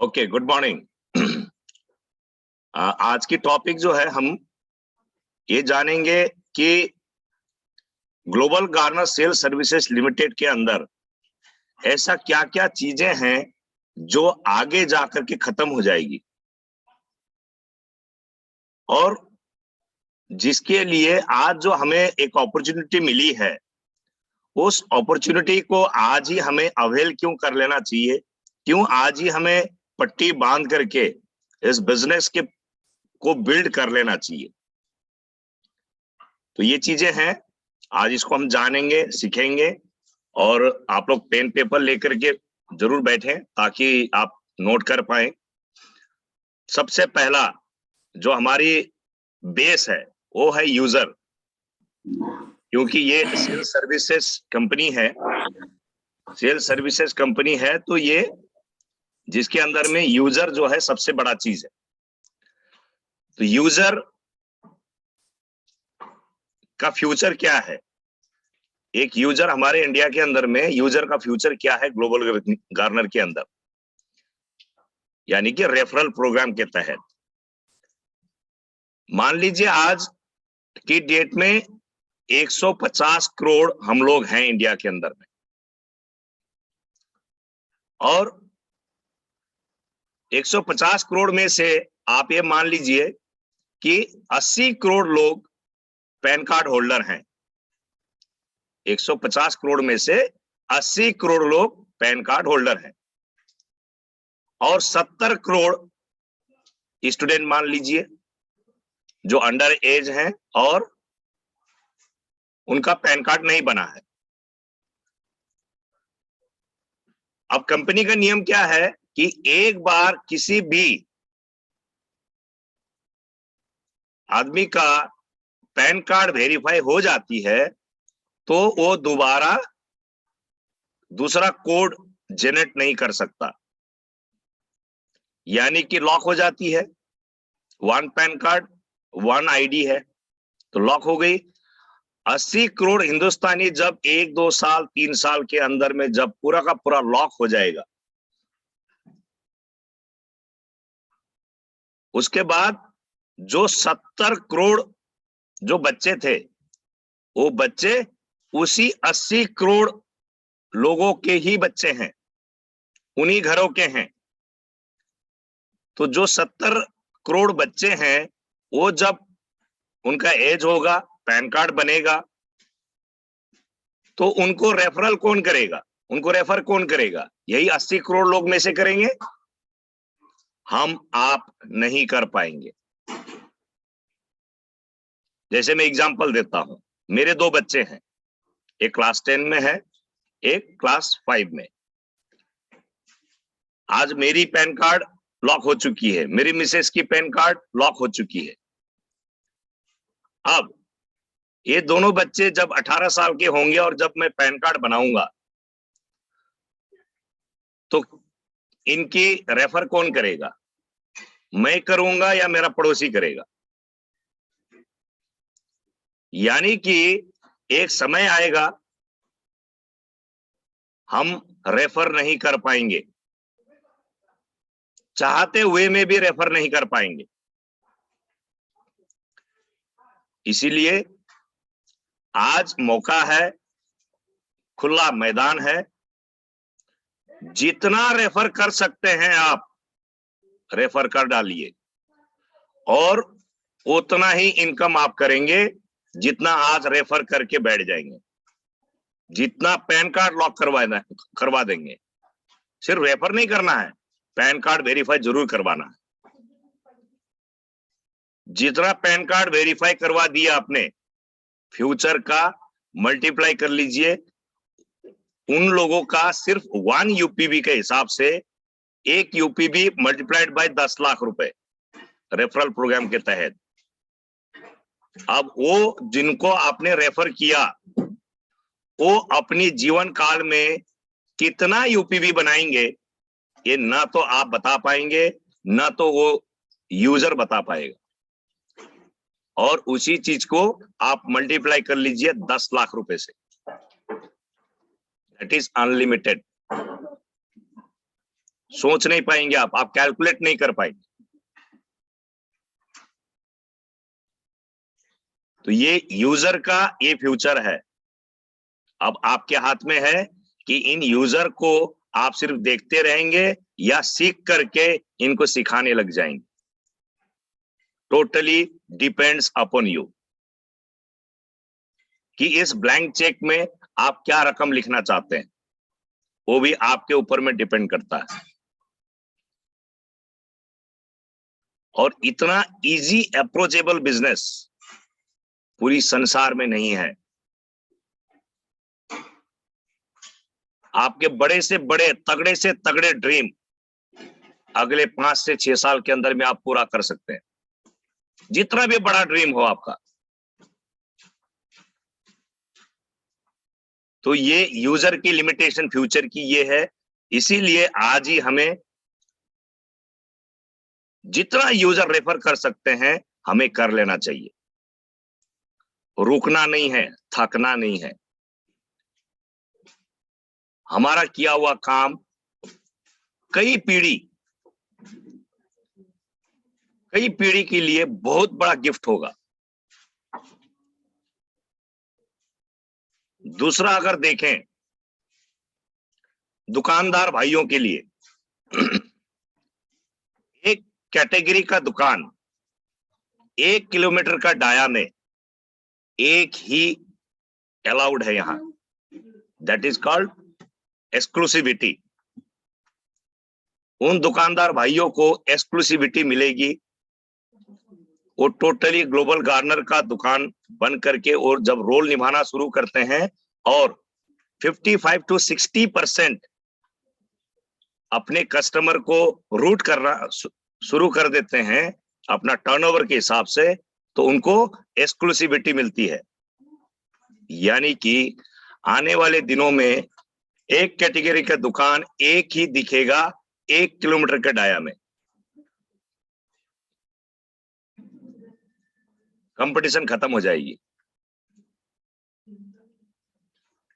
Okay, good morning. आज की topic जो है हम ये जानेंगे कि global Garner sale services limited के अंदर ऐसा क्या क्या चीजें हैं जो आगे जाकर के खत्म हो जाएगी और जिसके लिए आज जो हमें एक अपॉर्चुनिटी मिली है उस अपॉर्चुनिटी को आज ही हमें अवेल क्यों कर लेना चाहिए, क्यों आज ही हमें पट्टी बांध करके इस बिजनेस के को बिल्ड कर लेना चाहिए। तो ये चीजें हैं, आज इसको हम जानेंगे, सीखेंगे और आप लोग पेन पेपर लेकर के जरूर बैठें ताकि आप नोट कर पाए। सबसे पहला जो हमारी बेस है वो है यूजर, क्योंकि ये सेल सर्विसेज कंपनी है। सेल सर्विसेज कंपनी है तो ये जिसके अंदर में यूजर जो है सबसे बड़ा चीज है। तो यूजर का फ्यूचर क्या है, एक यूजर हमारे इंडिया के अंदर में यूजर का फ्यूचर क्या है ग्लोबल गार्नर के अंदर, यानी कि रेफरल प्रोग्राम के तहत। मान लीजिए आज की डेट में 150 करोड़ हम लोग हैं इंडिया के अंदर में, और 150 करोड़ में से आप ये मान लीजिए कि 80 करोड़ लोग पैन कार्ड होल्डर हैं। 150 करोड़ में से 80 करोड़ लोग पैन कार्ड होल्डर हैं और 70 करोड़ स्टूडेंट मान लीजिए जो अंडर एज हैं और उनका पैन कार्ड नहीं बना है। अब कंपनी का नियम क्या है कि एक बार किसी भी आदमी का पैन कार्ड वेरीफाई हो जाती है तो वो दोबारा दूसरा कोड जनरेट नहीं कर सकता, यानी कि लॉक हो जाती है। One pan card one ID है तो लॉक हो गई। 80 करोड़ हिंदुस्तानी जब 1-2 साल 3 साल के अंदर में जब पूरा का पूरा लॉक हो जाएगा, उसके बाद जो 70 करोड़ जो बच्चे थे वो बच्चे उसी 80 करोड़ लोगों के ही बच्चे हैं, उन्हीं घरों के हैं। तो जो 70 करोड़ बच्चे हैं वो जब उनका एज होगा, पैन कार्ड बनेगा, तो उनको रेफरल कौन करेगा, उनको रेफर कौन करेगा? यही 80 करोड़ लोग में से करेंगे। हम आप नहीं कर पाएंगे। जैसे मैं एग्जांपल देता हूं, मेरे 2 बच्चे हैं, एक क्लास 10 में है, एक क्लास 5 में। आज मेरी पैन कार्ड लॉक हो चुकी है, मेरी मिसेस की पैन कार्ड लॉक हो चुकी है। अब ये दोनों बच्चे जब 18 साल के होंगे और जब मैं पैन कार्ड बनाऊंगा तो इनकी रेफर कौन करेगा? मैं करूंगा या मेरा पड़ोसी करेगा? यानी कि एक समय आएगा हम रेफर नहीं कर पाएंगे, चाहते हुए में भी रेफर नहीं कर पाएंगे। इसीलिए आज मौका है, खुला मैदान है, जितना रेफर कर सकते हैं आप रेफर कर डालिए और उतना ही इनकम आप करेंगे जितना आज रेफर करके बैठ जाएंगे। जितना पैन कार्ड लॉक करवा देंगे, सिर्फ रेफर नहीं करना है, पैन कार्ड वेरीफाई जरूर करवाना है। जितना पैन कार्ड वेरीफाई करवा दिया आपने, फ्यूचर का मल्टीप्लाई कर लीजिए। उन लोगों का सिर्फ 1 यूपीबी के हिसाब से 1 यूपीबी मल्टीप्लाइड बाय 10 लाख रुपए रेफरल प्रोग्राम के तहत। अब वो जिनको आपने रेफर किया वो अपनी जीवन काल में कितना यूपीबी बनाएंगे, ये ना तो आप बता पाएंगे ना तो वो यूजर बता पाएगा। और उसी चीज को आप मल्टीप्लाई कर लीजिए 10 लाख रुपए से, दैट इज अनलिमिटेड। सोच नहीं पाएंगे, आप कैलकुलेट नहीं कर पाएंगे। तो ये यूजर का ये फ्यूचर है। अब आपके हाथ में है कि इन यूजर को आप सिर्फ देखते रहेंगे या सीख करके इनको सिखाने लग जाएंगे। टोटली डिपेंड्स अपॉन यू कि इस ब्लैंक चेक में आप क्या रकम लिखना चाहते हैं, वो भी आपके ऊपर में डिपेंड करता है। और इतना इजी अप्रोचेबल बिजनेस पूरी संसार में नहीं है। आपके बड़े से बड़े, तगड़े से तगड़े ड्रीम अगले 5 से 6 साल के अंदर में आप पूरा कर सकते हैं, जितना भी बड़ा ड्रीम हो आपका। तो ये यूजर की लिमिटेशन फ्यूचर की ये है। इसीलिए आज ही हमें जितना यूजर रेफर कर सकते हैं हमें कर लेना चाहिए। रुकना नहीं है, थकना नहीं है। हमारा किया हुआ काम कई पीढ़ी के लिए बहुत बड़ा गिफ्ट होगा। दूसरा अगर देखें दुकानदार भाइयों के लिए, एक कैटेगरी का दुकान 1 किलोमीटर का डाया में एक ही अलाउड है यहां, दैट इज कॉल्ड एक्सक्लूसिविटी। उन दुकानदार भाइयों को एक्सक्लूसिविटी मिलेगी। वो टोटली ग्लोबल गार्नर का दुकान बन करके और जब रोल निभाना शुरू करते हैं और 55 to 60% अपने कस्टमर को रूट करना शुरू कर देते हैं अपना टर्नओवर के हिसाब से, तो उनको एक्सक्लूसिविटी मिलती है। यानी कि आने वाले दिनों में एक कैटेगरी का दुकान एक ही दिखेगा 1 किलोमीटर के डाया में। कंपटीशन खत्म हो जाएगी।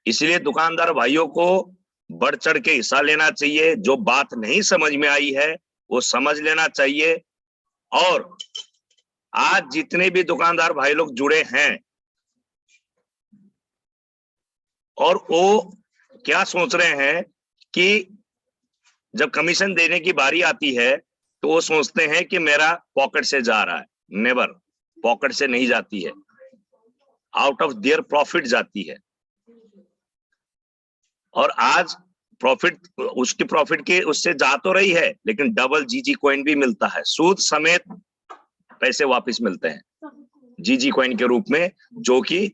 इसलिए दुकानदार भाइयों को बढ़ चढ़ के हिस्सा लेना चाहिए। जो बात नहीं समझ में आई है वो समझ लेना चाहिए। और आज जितने भी दुकानदार भाई लोग जुड़े हैं और वो क्या सोच रहे हैं कि जब कमीशन देने की बारी आती है तो वो सोचते हैं कि मेरा पॉकेट से जा रहा है। नेवर, पॉकेट से नहीं जाती है, आउट ऑफ देयर प्रॉफिट जाती है। और आज प्रॉफिट, उसकी प्रॉफिट के उससे जा तो रही है, लेकिन डबल जीजी कॉइन भी मिलता है, सूद समेत पैसे वापस मिलते हैं जीजी कॉइन के रूप में, जो कि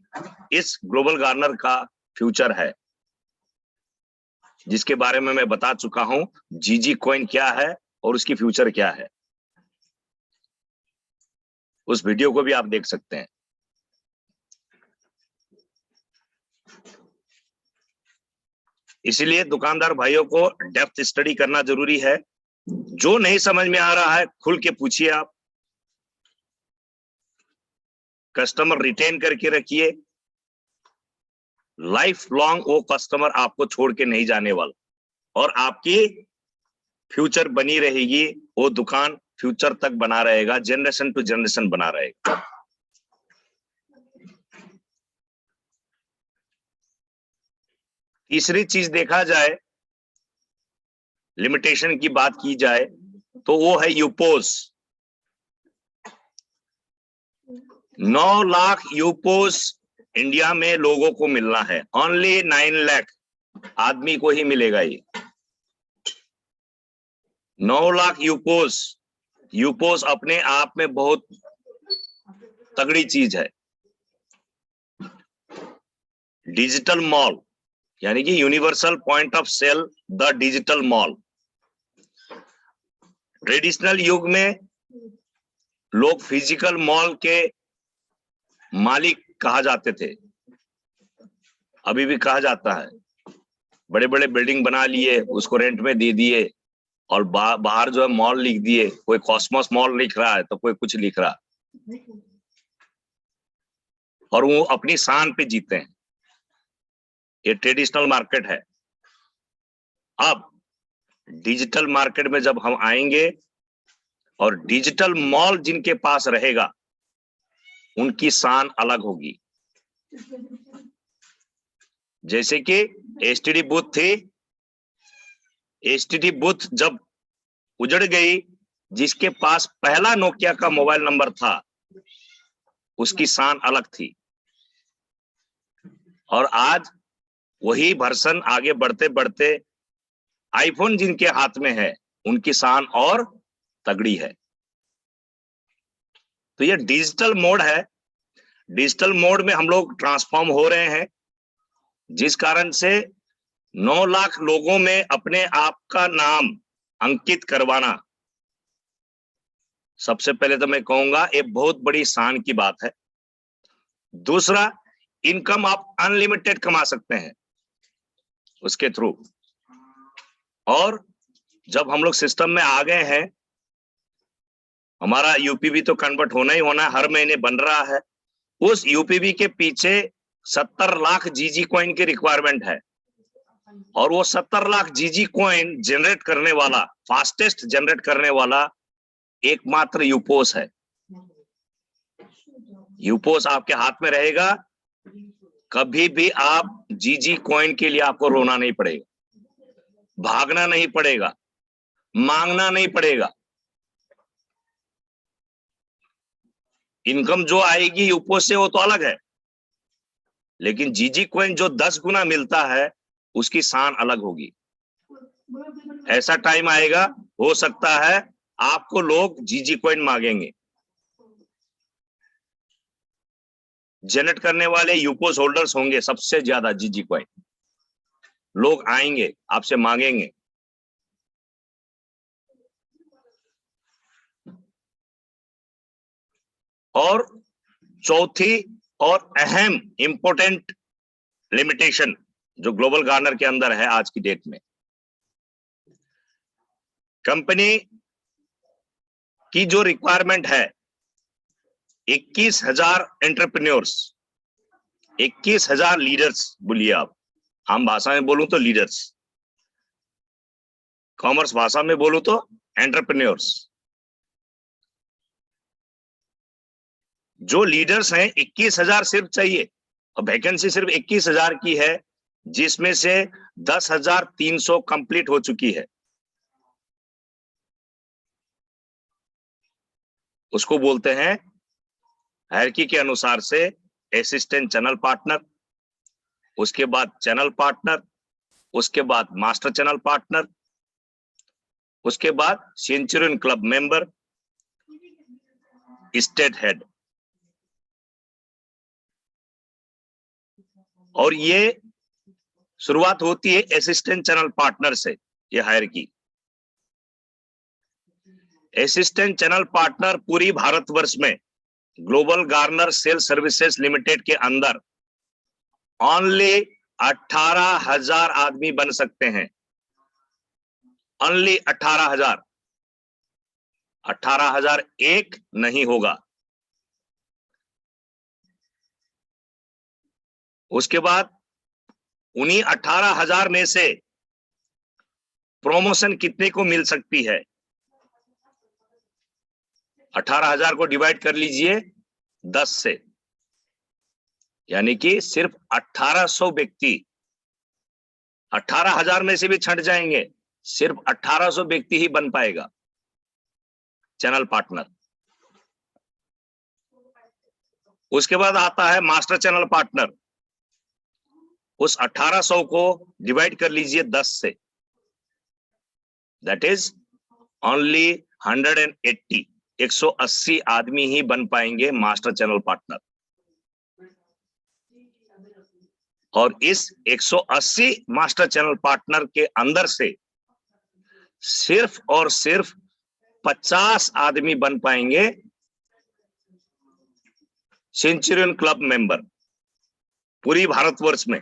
इस ग्लोबल गार्नर का फ्यूचर है, जिसके बारे में मैं बता चुका हूं जीजी कॉइन क्या है और उसकी फ्यूचर क्या है। उस वीडियो को भी आप देख सकते हैं। इसलिए दुकानदार भाइयों को डेप्थ स्टडी करना जरूरी है। जो नहीं समझ में आ रहा है खुल के पूछिए आप, कस्टमर रिटेन करके रखिए। लाइफ लॉन्ग वो कस्टमर आपको छोड़ के नहीं जाने वाला और आपकी फ्यूचर बनी रहेगी। वो दुकान फ्यूचर तक बना रहेगा, जनरेशन टू जनरेशन बना रहेगा। तीसरी चीज देखा जाए, लिमिटेशन की बात की जाए तो वो है यूपोस। 9 लाख यूपोस इंडिया में लोगों को मिलना है, ओनली 9 लाख आदमी को ही मिलेगा ये 9 लाख यूपोस। यूपोस अपने आप में बहुत तगड़ी चीज है। डिजिटल मॉल यानी कि universal point of sale, the digital mall. Traditional युग में लोग फिजिकल मॉल के मालिक कहा जाते थे, अभी भी कहा जाता है। बड़े बड़े बिल्डिंग बना लिए, उसको रेंट में दे दिए और बाहर जो है मॉल लिख दिए। कोई कॉस्मोस मॉल लिख रहा है तो कोई कुछ लिख रहा, और वो अपनी शान पे जीते हैं। ये ट्रेडिशनल मार्केट है। अब डिजिटल मार्केट में जब हम आएंगे और डिजिटल मॉल जिनके पास रहेगा उनकी शान अलग होगी। जैसे कि एसटीडी बूथ थी, एसटीडी बूथ जब उजड़ गई, जिसके पास पहला नोकिया का मोबाइल नंबर था उसकी शान अलग थी। और आज वही वर्जन आगे बढ़ते बढ़ते आईफोन जिनके हाथ में है उनकी शान और तगड़ी है। तो ये डिजिटल मोड है। डिजिटल मोड में हम लोग ट्रांसफॉर्म हो रहे हैं, जिस कारण से 9 लाख लोगों में अपने आप का नाम अंकित करवाना, सबसे पहले तो मैं कहूंगा ये बहुत बड़ी शान की बात है। दूसरा, इनकम आप अनलिमिटेड कमा सकते हैं उसके थ्रू। और जब हम लोग सिस्टम में आ गए हैं, हमारा यूपीबी तो कन्वर्ट होना ही होना, हर महीने बन रहा है। उस यूपीबी के पीछे 70 लाख जीजी कॉइन की रिक्वायरमेंट है, और वो 70 लाख जीजी कॉइन जनरेट करने वाला, फास्टेस्ट जनरेट करने वाला एकमात्र यूपोस है। यूपोस आपके हाथ में रहेगा, कभी भी आप जीजी कॉइन के लिए आपको रोना नहीं पड़ेगा, भागना नहीं पड़ेगा, मांगना नहीं पड़ेगा। इनकम जो आएगी यूपोस से वो तो अलग है, लेकिन जीजी कॉइन जो 10 गुना मिलता है उसकी शान अलग होगी। ऐसा टाइम आएगा, हो सकता है आपको लोग जीजी कॉइन मांगेंगे। जनरेट करने वाले यूपोस होल्डर्स होंगे सबसे ज्यादा जीजी कॉइन, लोग आएंगे आपसे मांगेंगे। और चौथी और अहम इंपॉर्टेंट लिमिटेशन जो ग्लोबल गार्नर के अंदर है आज की डेट में, कंपनी की जो रिक्वायरमेंट है 21,000 एंटरप्रेन्योर्स, 21,000 लीडर्स, बोलिए आप, आम भाषा में बोलूं तो लीडर्स, कॉमर्स भाषा में बोलूं तो एंटरप्रेन्योर्स। जो लीडर्स हैं 21,000 सिर्फ चाहिए, और वैकेंसी सिर्फ 21,000 की है, जिसमें से 10,300 कंप्लीट हो चुकी है। उसको बोलते हैं हायरार्की के अनुसार से असिस्टेंट चैनल पार्टनर, उसके बाद चैनल पार्टनर, उसके बाद मास्टर चैनल पार्टनर, उसके बाद Centurion club member, state head. और ये शुरुआत होती है असिस्टेंट चैनल पार्टनर से। ये हायरार्की, असिस्टेंट चैनल पार्टनर पूरी भारतवर्ष में global Garner sale services limited के अंदर ओनली 18,000 आदमी बन सकते हैं। ओनली 18,000, 18,001 नहीं होगा। उसके बाद उन्हीं 18,000 में से प्रमोशन कितने को मिल सकती है? 18,000 को डिवाइड कर लीजिए 10 से, यानी कि सिर्फ 1,800 व्यक्ति, 18,000 में से भी छंट जाएंगे, सिर्फ 1,800 व्यक्ति ही बन पाएगा चैनल पार्टनर। उसके बाद आता है मास्टर चैनल पार्टनर। उस 1,800 को डिवाइड कर लीजिए 10 से, दैट इज ओनली 180, 180 आदमी ही बन पाएंगे मास्टर चैनल पार्टनर। और इस 180 मास्टर चैनल पार्टनर के अंदर से सिर्फ और सिर्फ 50 आदमी बन पाएंगे सेंचुरियन क्लब मेंबर पूरी भारतवर्ष में।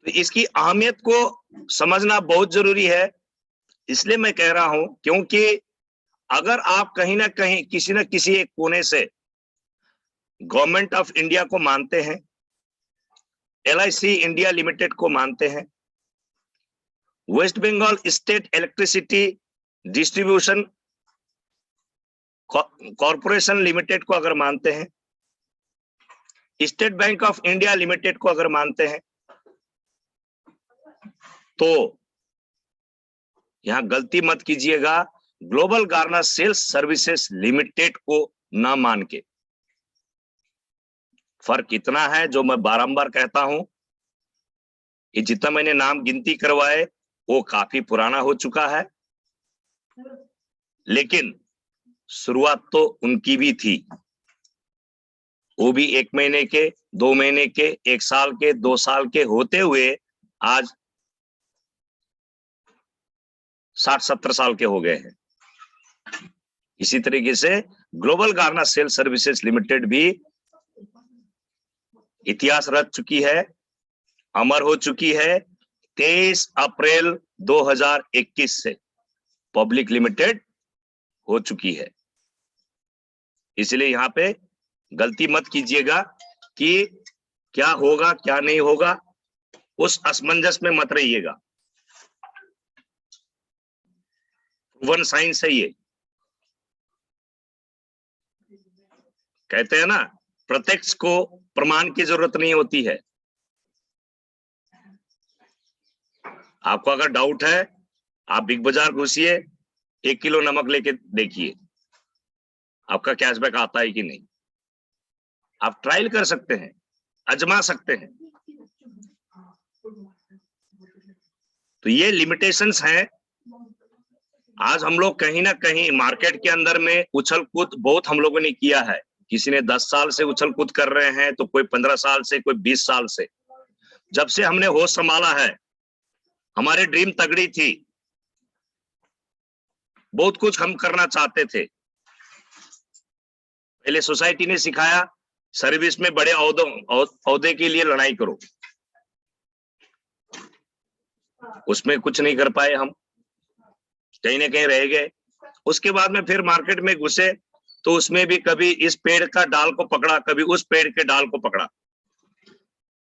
तो इसकी अहमियत को समझना बहुत जरूरी है। इसलिए मैं कह रहा हूं, क्योंकि अगर आप कहीं ना कहीं किसी न किसी एक कोने से गवर्नमेंट ऑफ इंडिया को मानते हैं, LIC इंडिया लिमिटेड को मानते हैं, West Bengal state electricity distribution corporation limited को अगर मानते हैं, State Bank of India limited को अगर मानते हैं, तो यहां गलती मत कीजिएगा, ग्लोबल गार्ना सेल्स सर्विसेज लिमिटेड को ना मान के। फर्क इतना है, जो मैं बारंबार कहता हूं, ये जितना मैंने नाम गिनती करवाए वो काफी पुराना हो चुका है, लेकिन शुरुआत तो उनकी भी थी। वो भी 1 महीने के, 2 महीने के, 1 साल के, 2 साल के होते हुए आज 60-70 साल के हो गए हैं। इसी तरीके से ग्लोबल गार्ना सेल्स सर्विसेज लिमिटेड भी इतिहास रच चुकी है, अमर हो चुकी है। 23 अप्रैल 2021 से पब्लिक लिमिटेड हो चुकी है। इसलिए यहां पे गलती मत कीजिएगा कि क्या होगा क्या नहीं होगा, उस असमंजस में मत रहिएगा। प्रूवन साइंस है ये। कहते हैं ना, प्रत्यक्ष को प्रमाण की जरूरत नहीं होती है। आपको अगर डाउट है, आप बिग बाजार घुसिए, 1 किलो नमक लेके देखिए आपका कैशबैक आता है कि नहीं। आप ट्रायल कर सकते हैं, आजमा सकते हैं। तो ये लिमिटेशंस हैं। आज हम लोग कहीं ना कहीं मार्केट के अंदर में उछल कूद बहुत हम लोगों ने किया है। किसी ने 10 साल से उछल कूद कर रहे हैं, तो कोई 15 साल से, कोई 20 साल से। जब से हमने होश संभाला है, हमारी ड्रीम तगड़ी थी, बहुत कुछ हम करना चाहते थे। पहले सोसाइटी ने सिखाया, सर्विस में बड़े औहदे के लिए लड़ाई करो, उसमें कुछ नहीं कर पाए हम, कहीं ना कहीं रह गए। उसके बाद में फिर मार्केट में घुसे, तो उसमें भी कभी इस पेड़ का डाल को पकड़ा, कभी उस पेड़ के डाल को पकड़ा,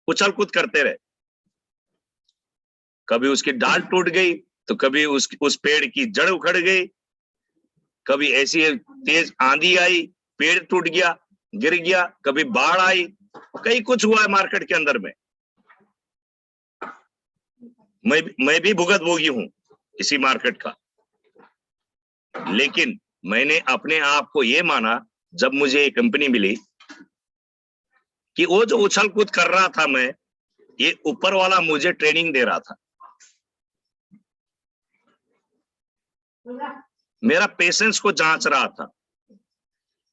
उछल कूद करते रहे। कभी उसकी डाल टूट गई, तो कभी उस पेड़ की जड़ उखड़ गई, कभी ऐसी तेज आंधी आई, पेड़ टूट गया, गिर गया, कभी बाढ़ आई, कई कुछ हुआ है मार्केट के अंदर में। मैं भी भुगत भोगी हूं इसी मार्केट का। लेकिन मैंने अपने आप को ये माना, जब मुझे ये कंपनी मिली, कि वो जो उछल कूद कर रहा था मैं, ये ऊपर वाला मुझे ट्रेनिंग दे रहा था। मेरा पेशेंस को जांच रहा था,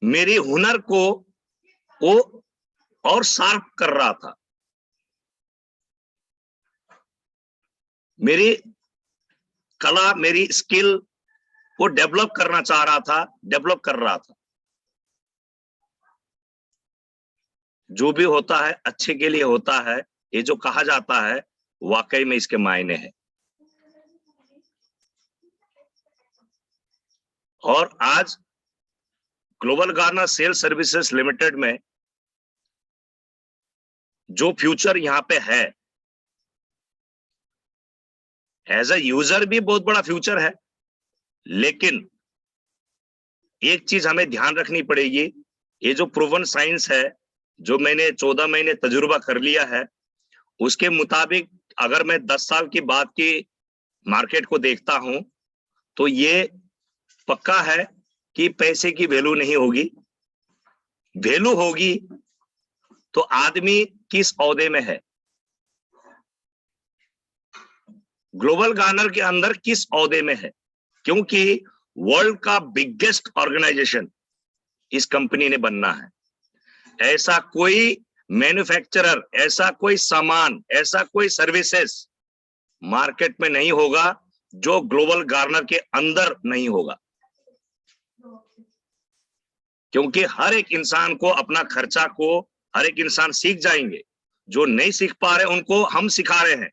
मेरी हुनर को वो और शार्प कर रहा था, मेरी कला, मेरी स्किल वो डेवलप करना चाह रहा था, डेवलप कर रहा था। जो भी होता है अच्छे के लिए होता है, ये जो कहा जाता है वाकई में इसके मायने हैं। और आज ग्लोबल गार्ना सेल्स सर्विसेज लिमिटेड में जो फ्यूचर यहां पे है, एज अ यूजर भी बहुत बड़ा फ्यूचर है। लेकिन एक चीज हमें ध्यान रखनी पड़ेगी, ये जो प्रूवन साइंस है, जो मैंने 14 महीने तजुर्बा कर लिया है, उसके मुताबिक अगर मैं 10 साल की बाद की मार्केट को देखता हूं, तो ये पक्का है कि पैसे की वैल्यू नहीं होगी। वैल्यू होगी तो आदमी किस ओहदे में है, ग्लोबल गार्नर के अंदर किस ओहदे में है। क्योंकि वर्ल्ड का बिगेस्ट ऑर्गेनाइजेशन इस कंपनी ने बनना है। ऐसा कोई मैन्युफैक्चरर, ऐसा कोई सामान, ऐसा कोई सर्विसेज मार्केट में नहीं होगा जो ग्लोबल गार्नर के अंदर नहीं होगा। क्योंकि हर एक इंसान को अपना खर्चा को हर एक इंसान सीख जाएंगे। जो नहीं सीख पा रहे उनको हम सिखा रहे हैं।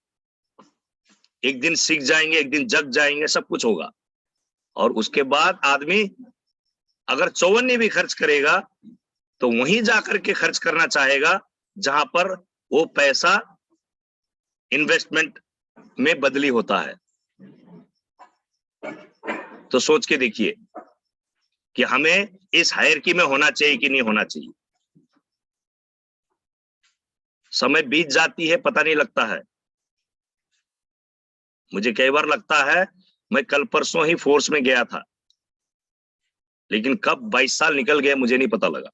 एक दिन सीख जाएंगे, एक दिन जग जाएंगे, सब कुछ होगा। और उसके बाद आदमी अगर चौवन्नी भी खर्च करेगा तो वहीं जाकर के खर्च करना चाहेगा जहां पर वो पैसा इन्वेस्टमेंट में बदली होता है। तो सोच के देखिए कि हमें इस हायरार्की में होना चाहिए कि नहीं होना चाहिए। समय बीत जाती है, पता नहीं लगता है। मुझे कई बार लगता है मैं कल परसों ही फोर्स में गया था, लेकिन कब 22 साल निकल गए मुझे नहीं पता लगा।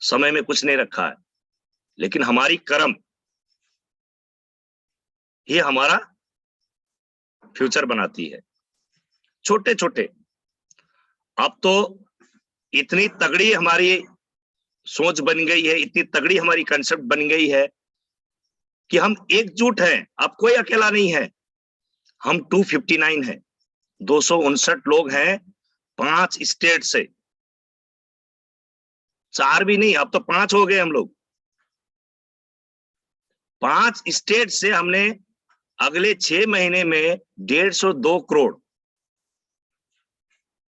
समय में कुछ नहीं रखा है, लेकिन हमारी कर्म ही हमारा फ्यूचर बनाती है। छोटे छोटे, अब तो इतनी तगड़ी हमारी सोच बन गई है, इतनी तगड़ी हमारी कंसेप्ट बन गई है कि हम एकजुट हैं। अब कोई अकेला नहीं है। हम 259 हैं, 259 लोग हैं 5 स्टेट से। 4 भी नहीं, अब तो 5 हो गए हम लोग। 5 स्टेट से हमने अगले 6 महीने में 150-2 करोड़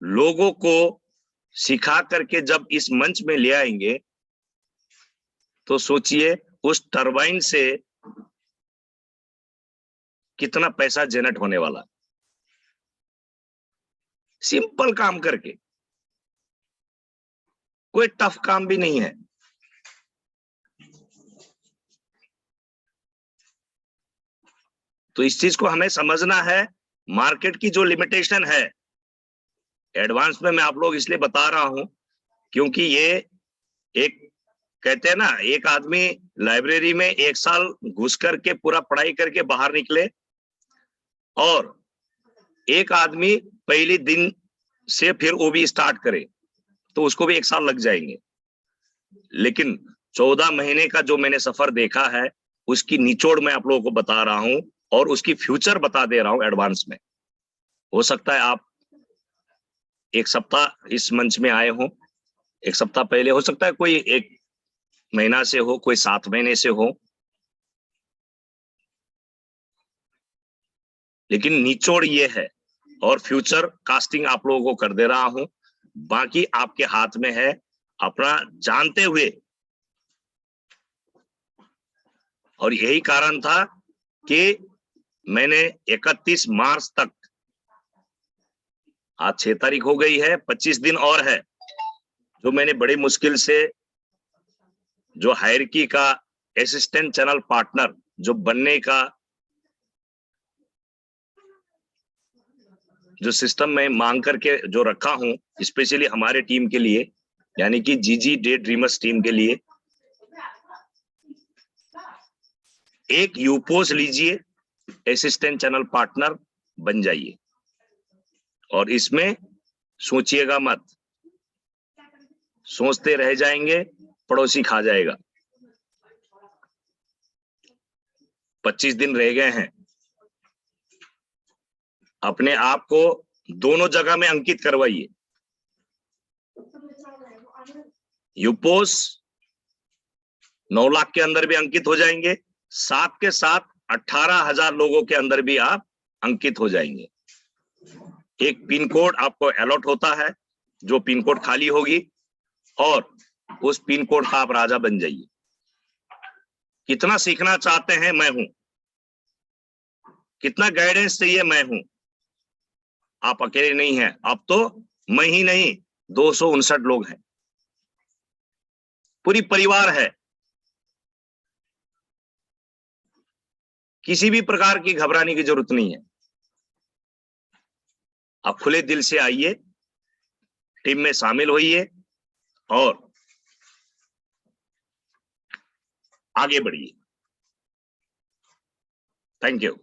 लोगों को सिखा करके जब इस मंच में ले आएंगे, तो सोचिए उस टरबाइन से कितना पैसा जनरेट होने वाला। सिंपल काम करके, कोई टफ काम भी नहीं है। तो इस चीज को हमें समझना है। मार्केट की जो लिमिटेशन है, एडवांस में मैं आप लोग इसलिए बता रहा हूं क्योंकि ये एक, कहते हैं ना, एक आदमी लाइब्रेरी में 1 साल घुस करके पूरा पढ़ाई करके बाहर निकले, और एक आदमी पहले दिन से फिर वो भी स्टार्ट करे, तो उसको भी 1 साल लग जाएंगे। लेकिन 14 महीने का जो मैंने सफर देखा है, उसकी निचोड़ मैं आप लोगों को बता रहा हूं और उसकी फ्यूचर बता दे रहा हूं एडवांस में। हो सकता है आप 1 सप्ताह इस मंच में आए हो, 1 सप्ताह पहले, हो सकता है कोई 1 महीना से हो, कोई 7 महीने से हो, लेकिन निचोड़ ये है। और फ्यूचर कास्टिंग आप लोगों को कर दे रहा हूं, बाकी आपके हाथ में है। अपना जानते हुए, और यही कारण था कि मैंने 31 मार्च तक, आज 6 तारीख हो गई है, 25 दिन और है, जो मैंने बड़ी मुश्किल से जो हायरार्की का असिस्टेंट चैनल पार्टनर जो बनने का जो सिस्टम में मांग करके जो रखा हूं, स्पेशली हमारे टीम के लिए, यानी कि जीजी डे ड्रीमर्स टीम के लिए, एक यूपोस लीजिए, असिस्टेंट चैनल पार्टनर बन जाइए, और इसमें सोचिएगा मत। सोचते रह जाएंगे, पड़ोसी खा जाएगा। 25 दिन रह गए हैं। अपने आप को दोनों जगह में अंकित करवाइए। यूपोस 9 लाख के अंदर भी अंकित हो जाएंगे, साथ के साथ 18,000 लोगों के अंदर भी आप अंकित हो जाएंगे। एक पिन कोड आपको अलॉट होता है, जो पिन कोड खाली होगी, और उस पिन कोड का आप राजा बन जाइए। कितना सीखना चाहते हैं, मैं हूं। कितना गाइडेंस चाहिए, मैं हूं। आप अकेले नहीं हैं। अब तो मैं ही नहीं, 259 लोग हैं, पूरी परिवार है। किसी भी प्रकार की घबराने की जरूरत नहीं है। आप खुले दिल से आइए, टीम में शामिल होइए और आगे बढ़िए। Thank you.